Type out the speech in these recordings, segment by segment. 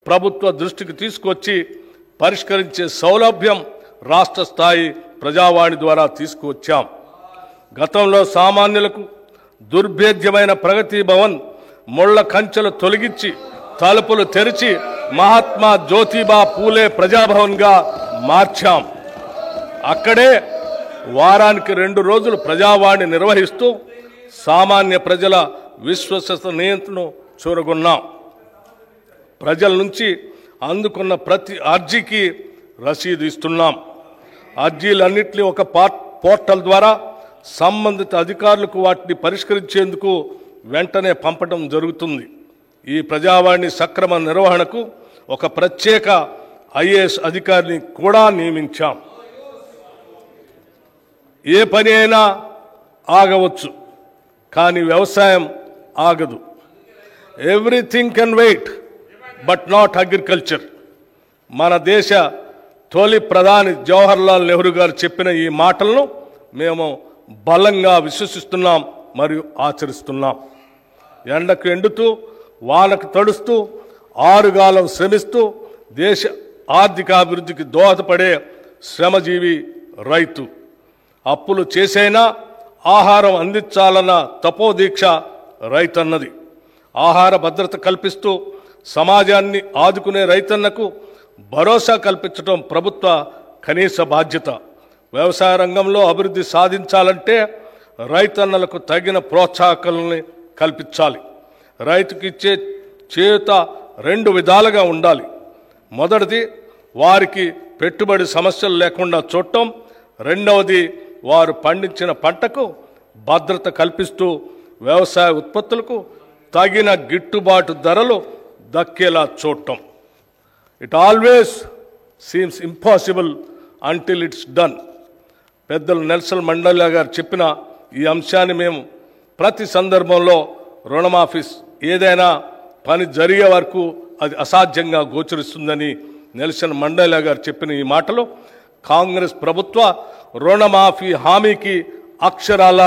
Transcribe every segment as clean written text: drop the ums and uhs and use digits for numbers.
ప్రభుత్వ దృష్టికి తీసుకొచ్చి పరిష్కరించే సౌలభ్యం రాష్ట్ర స్థాయి ప్రజావాణి ద్వారా తీసుకువచ్చాం. గతంలో సామాన్యులకు దుర్భేద్యమైన ప్రగతి భవన్ ముళ్ల కంచెలు తొలగించి తలుపులు తెరిచి మహాత్మా జ్యోతిబా పూలే ప్రజాభవన్గా మార్చాం. అక్కడే వారానికి 2 రోజులు ప్రజావాణి నిర్వహిస్తూ సామాన్య ప్రజల విశ్వసనీయతను చూరగొన్నాం. ప్రజల నుంచి అందుకున్న ప్రతి అర్జీకి రసీదు ఇస్తున్నాం. అర్జీలన్నింటినీ ఒక పోర్టల్ ద్వారా సంబంధిత అధికారులకు వాటిని పరిష్కరించేందుకు వెంటనే పంపడం జరుగుతుంది. ఈ ప్రజావాణి సక్రమ నిర్వహణకు ఒక ప్రత్యేక ఐఏఎస్ అధికారిని కూడా నియమించాం. ఏ పని అయినా ఆగవచ్చు, కానీ వ్యవసాయం ఆగదు. Everything can wait but not agriculture. మన దేశ తొలి ప్రధాని జవహర్లాల్ నెహ్రూ గారు చెప్పిన ఈ మాటలను మేము బలంగా విశ్వసిస్తున్నాం మరియు ఆచరిస్తున్నాం. ఎండకు ఎండుతూ వానకు తడుస్తూ ఆరుగాలం శ్రమిస్తూ దేశ ఆర్థికాభివృద్ధికి దోహదపడే శ్రమజీవి రైతు. అప్పులు చేసైనా ఆహారం అందించాలన్న తపోదీక్ష రైతన్నది. ఆహార భద్రత కల్పిస్తూ సమాజాన్ని ఆదుకునే రైతన్నకు భరోసా కల్పించడం ప్రభుత్వ కనీస బాధ్యత. వ్యవసాయ రంగంలో అభివృద్ధి సాధించాలంటే రైతన్నలకు తగిన ప్రోత్సాహకాలని కల్పించాలి. రైతుకి ఇచ్చే చేయూత 2 విధాలుగా ఉండాలి. మొదటిది వారికి పెట్టుబడి సమస్యలు లేకుండా చూడటం. రెండవది వారు పండించిన పంటకు భద్రత కల్పిస్తూ వ్యవసాయ ఉత్పత్తులకు తగిన గిట్టుబాటు ధరలు దక్కేలా చూడటం. It always seems impossible until it's done. పెద్దలు నెల్సన్ మండేలా గారు చెప్పిన ఈ అంశాన్ని మేము ప్రతి సందర్భంలో రుణమాఫీ ఏదైనా పని జరిగే వరకు అది అసాధ్యంగా గోచరిస్తుందని నెల్సన్ మండేలా గారు చెప్పిన ఈ మాటలు కాంగ్రెస్ ప్రభుత్వ రుణమాఫీ హామీకి అక్షరాల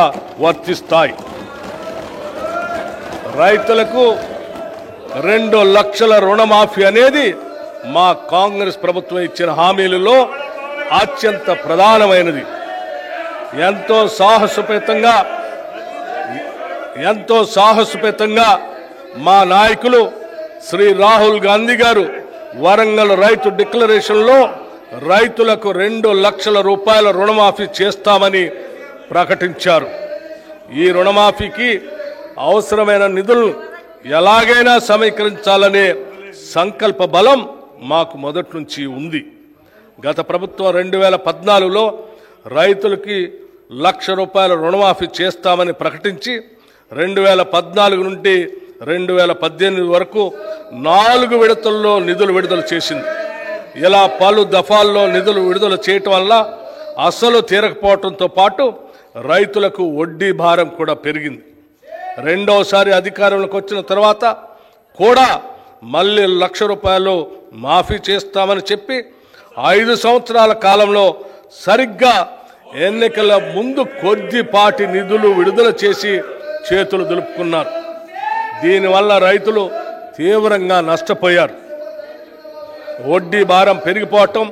వర్తిస్తాయి. రైతులకు 2 లక్షల రుణమాఫీ అనేది మా కాంగ్రెస్ ప్రభుత్వం ఇచ్చిన హామీలలో అత్యంత ప్రధానమైనది. ఎంతో సాహసోపేతంగా మా నాయకులు శ్రీ రాహుల్ గాంధీ గారు వరంగల్ రైతు డిక్లరేషన్లో రైతులకు 2 లక్షల రూపాయల రుణమాఫీ చేస్తామని ప్రకటించారు. ఈ రుణమాఫీకి అవసరమైన నిధులను ఎలాగైనా సమీకరించాలనే సంకల్ప బలం మాకు మొదటి నుంచి ఉంది. గత ప్రభుత్వం 2014లో రైతులకి 1,00,000 రూపాయల రుణమాఫీ చేస్తామని ప్రకటించి 2014 నుండి 2018 వరకు 4 విడతల్లో నిధులు విడుదల చేసింది. ఇలా పలు దఫాల్లో నిధులు విడుదల చేయటం వల్ల అసలు తీరకపోవడంతో పాటు రైతులకు వడ్డీ భారం కూడా పెరిగింది. రెండోసారి అధికారంలోకి వచ్చిన తర్వాత కూడా మళ్ళీ 1,00,000 రూపాయలు మాఫీ చేస్తామని చెప్పి 5 సంవత్సరాల కాలంలో సరిగ్గా ఎన్నికల ముందు కొద్దిపాటి నిధులు విడుదల చేసి చేతులు దులుపుకున్నారు. దీనివల్ల రైతులు తీవ్రంగా నష్టపోయారు. వడ్డీ భారం పెరిగిపోవటం,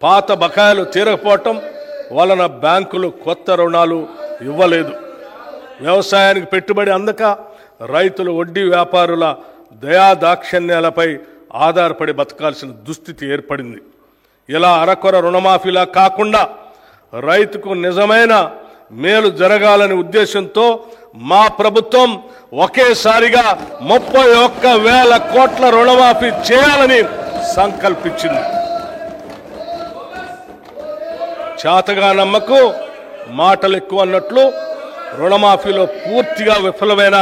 పాత బకాయిలు తీరకపోవటం వలన బ్యాంకులు కొత్త రుణాలు ఇవ్వలేదు. వ్యవసాయానికి పెట్టుబడి అందక రైతులు వడ్డీ వ్యాపారుల దయాదాక్షిణ్యాలపై ఆధారపడి బతకాల్సిన దుస్థితి ఏర్పడింది. ఇలా అరకొర రుణమాఫీలా కాకుండా రైతుకు నిజమైన మేలు జరగాలనే ఉద్దేశంతో మా ప్రభుత్వం ఒకేసారిగా 31,000 కోట్ల రుణమాఫీ చేయాలని సంకల్పించింది. చేతగా నమ్మకు మాటలు ఎక్కువ అన్నట్లు రుణమాఫీలో పూర్తిగా విఫలమైన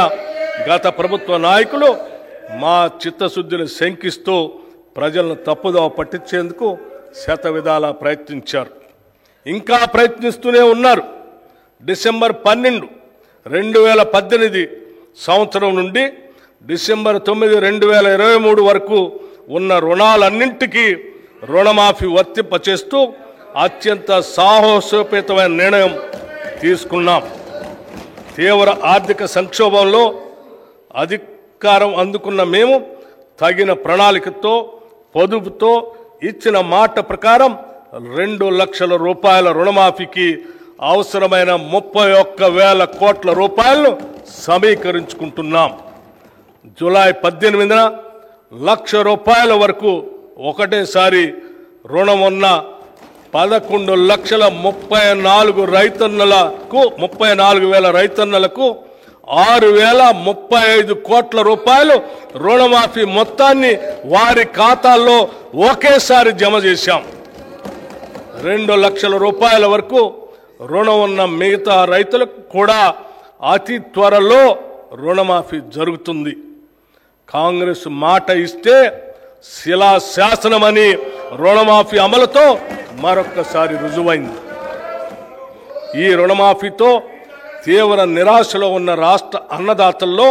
గత ప్రభుత్వ నాయకులు మా చిత్తశుద్ధిని శంకిస్తూ ప్రజలను తప్పుదోవ పట్టించేందుకు శతవిధాలా ప్రయత్నించారు. ఇంకా ప్రయత్నిస్తూనే ఉన్నారు. డిసెంబర్ 12, 2018 సంవత్సరం నుండి డిసెంబర్ 9, 2023 వరకు ఉన్న రుణాలన్నింటికీ రుణమాఫీ వర్తింపచేస్తూ అత్యంత సాహసోపేతమైన నిర్ణయం తీసుకున్నాం. తీవ్ర ఆర్థిక సంక్షోభంలో అధికారం అందుకున్న మేము తగిన ప్రణాళికతో పొదుపుతో ఇచ్చిన మాట ప్రకారం 2 లక్షల రూపాయల రుణమాఫీకి అవసరమైన 31,000 కోట్ల రూపాయలను సమీకరించుకుంటున్నాం. జూలై 18న 1,00,000 రూపాయల వరకు ఒకటేసారి రుణం ఉన్న 11,34,000 రైతన్నలకు 6,035 కోట్ల రూపాయలు రుణమాఫీ మొత్తాన్ని వారి ఖాతాల్లో ఒకేసారి జమ చేశాం. 2 లక్షల రూపాయల వరకు రుణం ఉన్న మిగతా రైతులకు కూడా అతి త్వరలో రుణమాఫీ జరుగుతుంది. కాంగ్రెస్ మాట ఇస్తే శిలాశాసనమని రుణమాఫీ అమలుతో మరొక్కసారి రుజువైంది. ఈ రుణమాఫీతో తీవ్ర నిరాశలో ఉన్న రాష్ట్ర అన్నదాతల్లో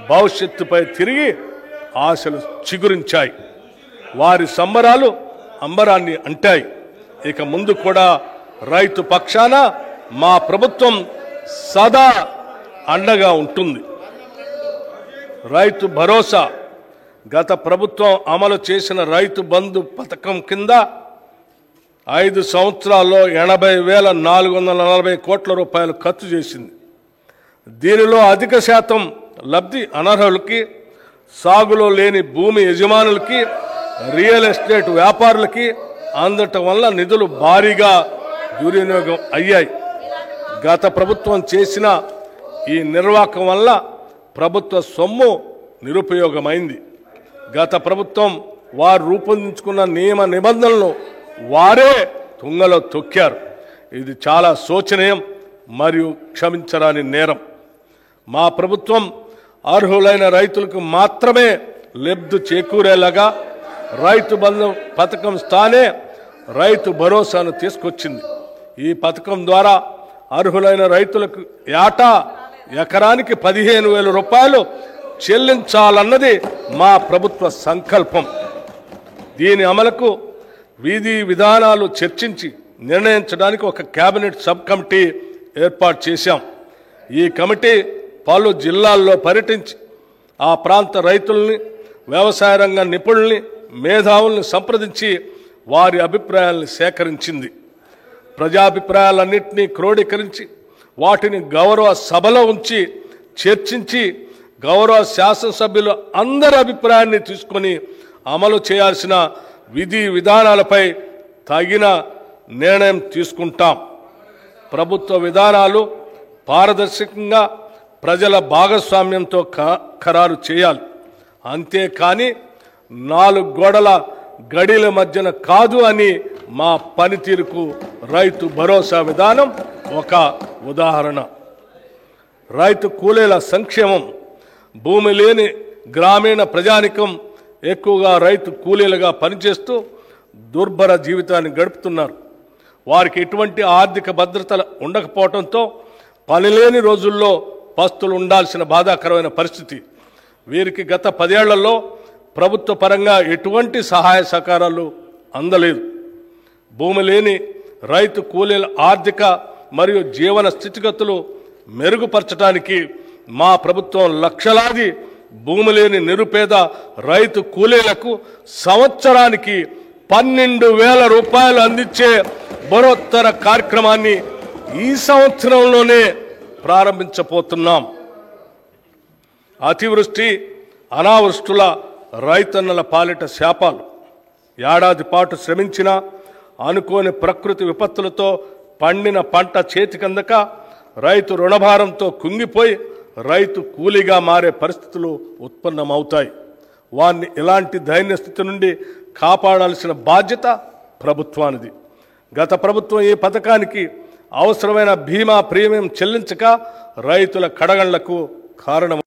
భవిష్యత్తుపై తిరిగి ఆశలు చిగురించాయి. వారి సంబరాలు అంబరాన్ని అంటాయి. ఇక ముందు కూడా రైతు పక్షాన మా ప్రభుత్వం సదా అండగా ఉంటుంది. రైతు భరోసా గత ప్రభుత్వం అమలు చేసిన రైతు బంధు పథకం కింద 5 సంవత్సరాల్లో 80,440 కోట్ల రూపాయలు ఖర్చు చేసింది. దీనిలో అధిక శాతం లబ్ధి అనర్హులకి, సాగులో లేని భూమి యజమానులకి, రియల్ ఎస్టేట్ వ్యాపారులకి అందటం వల్ల నిధులు భారీగా దుర్వినియోగం అయ్యాయి. గత ప్రభుత్వం చేసిన ఈ నిర్వాహకం వల్ల ప్రభుత్వ సొమ్ము నిరుపయోగమైంది. గత ప్రభుత్వం వారు రూపొందించుకున్న నియమ నిబంధనలను వారే తుంగలో తొక్కారు. ఇది చాలా శోచనీయం మరియు క్షమించరాని నేరం. మా ప్రభుత్వం అర్హులైన రైతులకు మాత్రమే లబ్ధి చేకూరేలాగా రైతు బంధు పథకం స్థానే రైతు భరోసాను తీసుకొచ్చింది. ఈ పథకం ద్వారా అర్హులైన రైతులకు ఏటా ఎకరానికి 15,000 రూపాయలు చెల్లించాలన్నది మా ప్రభుత్వ సంకల్పం. దీని అమలుకు విధి విధానాలు చర్చించి నిర్ణయించడానికి ఒక కేబినెట్ సబ్ కమిటీ ఏర్పాటు చేశాం. ఈ కమిటీ పలు జిల్లాల్లో పర్యటించి ఆ ప్రాంత రైతుల్ని, వ్యవసాయ రంగ నిపుణుల్ని, మేధావుల్ని సంప్రదించి వారి అభిప్రాయాలను సేకరించింది. ప్రజాభిప్రాయాలన్నింటినీ క్రోడీకరించి వాటిని గౌరవ సభలో ఉంచి చర్చించి గౌరవ శాసనసభ్యులు అందరి అభిప్రాయాన్ని తీసుకొని అమలు చేయాల్సిన విధి విధానాలపై తగిన నిర్ణయం తీసుకుంటాం. ప్రభుత్వ విధానాలు పారదర్శకంగా ప్రజల భాగస్వామ్యంతో ఖరారు చేయాలి. అంతేకాని 4 గోడల గడిల మధ్యన కాదు అని మా పనితీరుకు రైతు భరోసా విధానం ఒక ఉదాహరణ. రైతు కూలీల సంక్షేమం. భూమి లేని గ్రామీణ ప్రజానికం ఎక్కువగా రైతు కూలీలుగా పనిచేస్తూ దుర్భర జీవితాన్ని గడుపుతున్నారు. వారికి ఎటువంటి ఆర్థిక భద్రత ఉండకపోవడంతో పనిలేని రోజుల్లో పస్తులు ఉండాల్సిన బాధాకరమైన పరిస్థితి. వీరికి గత 10 ఏళ్లలో ప్రభుత్వ పరంగా ఎటువంటి సహాయ సహకారాలు అందలేదు. భూమి లేని రైతు కూలీల ఆర్థిక మరియు జీవన స్థితిగతులు మెరుగుపరచడానికి మా ప్రభుత్వం లక్షలాది భూమి లేని నిరుపేద రైతు కూలీలకు సంవత్సరానికి 12,000 రూపాయలు అందించే బరోత్తర కార్యక్రమాన్ని ఈ సంవత్సరంలోనే ప్రారంభించబోతున్నాం. అతివృష్టి, అనావృష్టుల రైతన్నల పాలిట శాపాలు. ఏడాది పాటు శ్రమించిన అనుకోని ప్రకృతి విపత్తులతో పండిన పంట చేతికందక రైతు రుణభారంతో కుంగిపోయి రైతు కూలీగా మారే పరిస్థితులు ఉత్పన్నమవుతాయి. వారిని ఇలాంటి దైన్య స్థితి నుండి కాపాడాల్సిన బాధ్యత ప్రభుత్వానిది. గత ప్రభుత్వం ఈ పథకానికి అవసరమైన బీమా ప్రీమియం చెల్లించక రైతుల కడగళ్లకు కారణం